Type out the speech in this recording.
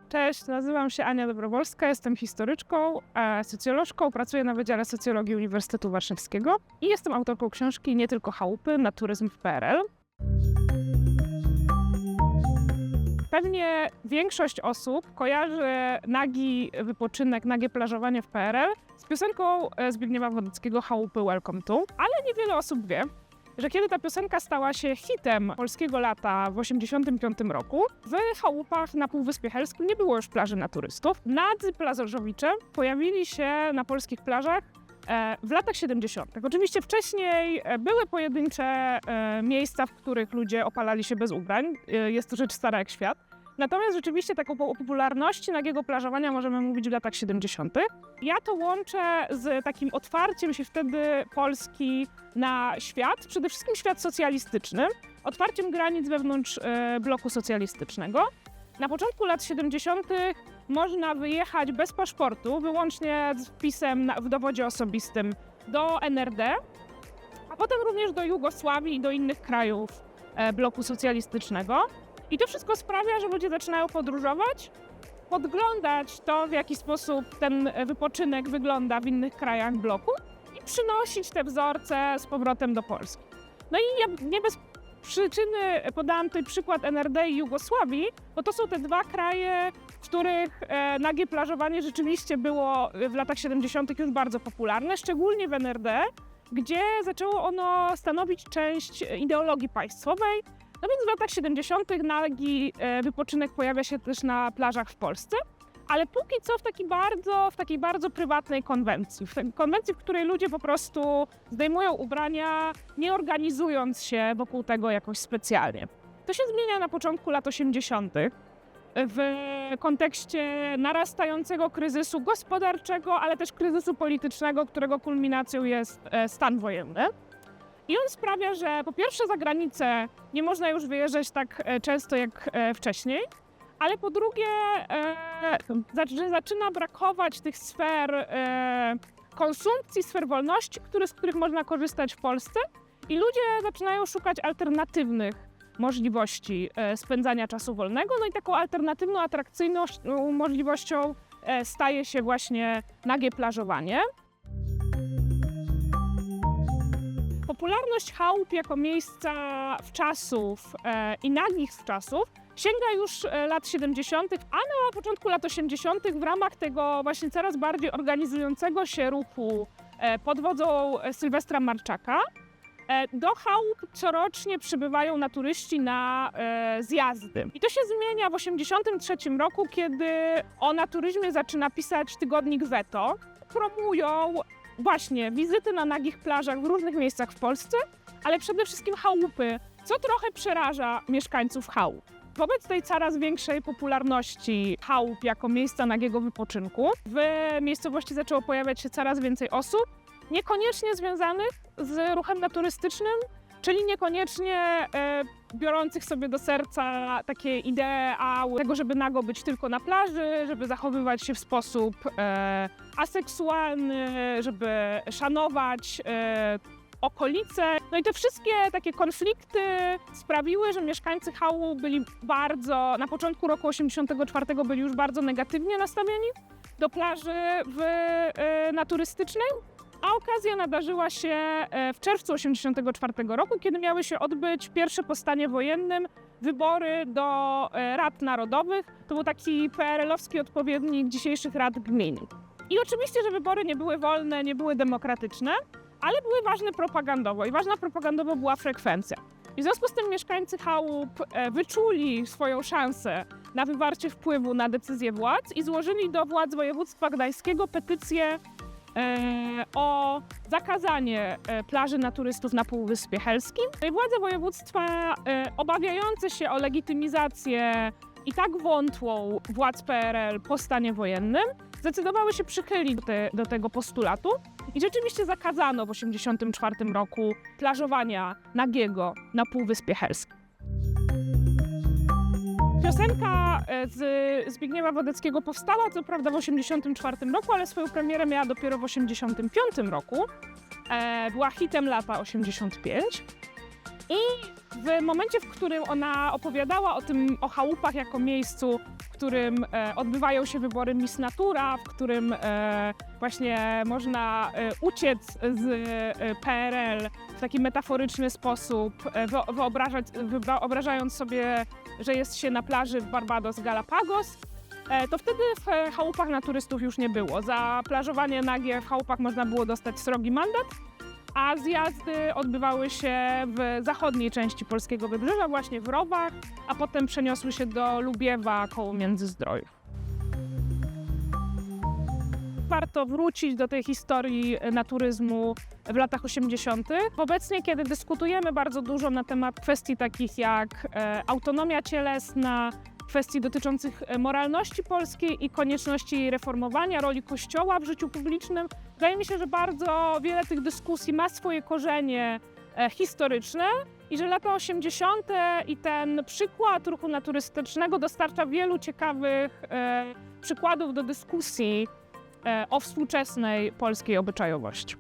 Cześć, nazywam się Ania Dobrowolska, jestem historyczką, socjolożką, pracuję na Wydziale Socjologii Uniwersytetu Warszawskiego i jestem autorką książki Nie tylko chałupy, naturyzm w PRL. Pewnie większość osób kojarzy nagi wypoczynek, nagie plażowanie w PRL z piosenką Zbigniewa Wodeckiego Chałupy Welcome to, ale niewiele osób wie, że kiedy ta piosenka stała się hitem polskiego lata w 1985 roku, w chałupach na Półwyspie Helskim nie było już plaży na turystów. Nadzy plażowicze pojawili się na polskich plażach w latach 70. Oczywiście wcześniej były pojedyncze miejsca, w których ludzie opalali się bez ubrań. Jest to rzecz stara jak świat. Natomiast rzeczywiście taką o popularności nagiego plażowania możemy mówić w latach 70. Ja to łączę z takim otwarciem się wtedy Polski na świat, przede wszystkim świat socjalistyczny, otwarciem granic wewnątrz bloku socjalistycznego. Na początku lat 70. można wyjechać bez paszportu, wyłącznie z wpisem w dowodzie osobistym do NRD, a potem również do Jugosławii i do innych krajów bloku socjalistycznego. I to wszystko sprawia, że ludzie zaczynają podróżować, podglądać to, w jaki sposób ten wypoczynek wygląda w innych krajach bloku i przynosić te wzorce z powrotem do Polski. No i ja nie bez przyczyny podałam tutaj przykład NRD i Jugosławii, bo to są te dwa kraje, w których nagie plażowanie rzeczywiście było w latach 70. już bardzo popularne, szczególnie w NRD, gdzie zaczęło ono stanowić część ideologii państwowej. No więc w latach 70. nagi wypoczynek pojawia się też na plażach w Polsce, ale póki co w takiej bardzo prywatnej konwencji. W konwencji, w której ludzie po prostu zdejmują ubrania, nie organizując się wokół tego jakoś specjalnie. To się zmienia na początku lat 80. w kontekście narastającego kryzysu gospodarczego, ale też kryzysu politycznego, którego kulminacją jest stan wojenny. I on sprawia, że po pierwsze za granicę nie można już wyjeżdżać tak często jak wcześniej, ale po drugie zaczyna brakować tych sfer konsumpcji, sfer wolności, z których można korzystać w Polsce i ludzie zaczynają szukać alternatywnych możliwości spędzania czasu wolnego. No i taką alternatywną, atrakcyjną możliwością staje się właśnie nagie plażowanie. Popularność chałup jako miejsca wczasów i nagich wczasów sięga już lat 70., a na początku lat 80. w ramach tego właśnie coraz bardziej organizującego się ruchu pod wodzą Sylwestra Marczaka do chałup corocznie przybywają naturyści na zjazdy. I to się zmienia w 1983 roku, kiedy o naturyzmie zaczyna pisać tygodnik Veto. Promują właśnie wizyty na nagich plażach w różnych miejscach w Polsce, ale przede wszystkim chałupy, co trochę przeraża mieszkańców chałup. Wobec tej coraz większej popularności chałup jako miejsca nagiego wypoczynku w miejscowości zaczęło pojawiać się coraz więcej osób, niekoniecznie związanych z ruchem naturystycznym, czyli niekoniecznie biorących sobie do serca takie ideały tego, żeby nago być tylko na plaży, żeby zachowywać się w sposób aseksualny, żeby szanować okolice. No i te wszystkie takie konflikty sprawiły, że mieszkańcy chałup byli na początku roku 84 byli już bardzo negatywnie nastawieni do plaży naturystycznej. A okazja nadarzyła się w czerwcu 1984 roku, kiedy miały się odbyć pierwsze po stanie wojennym wybory do rad narodowych. To był taki PRL-owski odpowiednik dzisiejszych rad gmin. I oczywiście, że wybory nie były wolne, nie były demokratyczne, ale były ważne propagandowo i ważna propagandowo była frekwencja. I w związku z tym mieszkańcy chałup wyczuli swoją szansę na wywarcie wpływu na decyzje władz i złożyli do władz województwa gdańskiego petycję o zakazanie plaży na turystów na Półwyspie Helskim. Władze województwa, obawiające się o legitymizację i tak wątłą władz PRL po stanie wojennym, zdecydowały się przychylić do tego postulatu i rzeczywiście zakazano w 1984 roku plażowania nagiego na Półwyspie Helskim. Piosenka z Zbigniewa Wodeckiego powstała co prawda w 1984 roku, ale swoją premierę miała dopiero w 1985 roku. Była hitem lata 85 i w momencie, w którym ona opowiadała o chałupach jako miejscu, w którym odbywają się wybory Miss Natura, w którym właśnie można uciec z PRL w taki metaforyczny sposób, wyobrażając sobie, że jest się na plaży w Barbados Galapagos, to wtedy w chałupach na turystów już nie było. Za plażowanie nagie w chałupach można było dostać srogi mandat, a zjazdy odbywały się w zachodniej części polskiego wybrzeża, właśnie w Rowach, a potem przeniosły się do Lubiewa koło Międzyzdrojów. Warto wrócić do tej historii naturyzmu w latach 80. Obecnie, kiedy dyskutujemy bardzo dużo na temat kwestii takich jak autonomia cielesna, kwestii dotyczących moralności polskiej i konieczności jej reformowania, roli Kościoła w życiu publicznym, wydaje mi się, że bardzo wiele tych dyskusji ma swoje korzenie historyczne i że lata 80. i ten przykład ruchu naturystycznego dostarcza wielu ciekawych przykładów do dyskusji o współczesnej polskiej obyczajowości.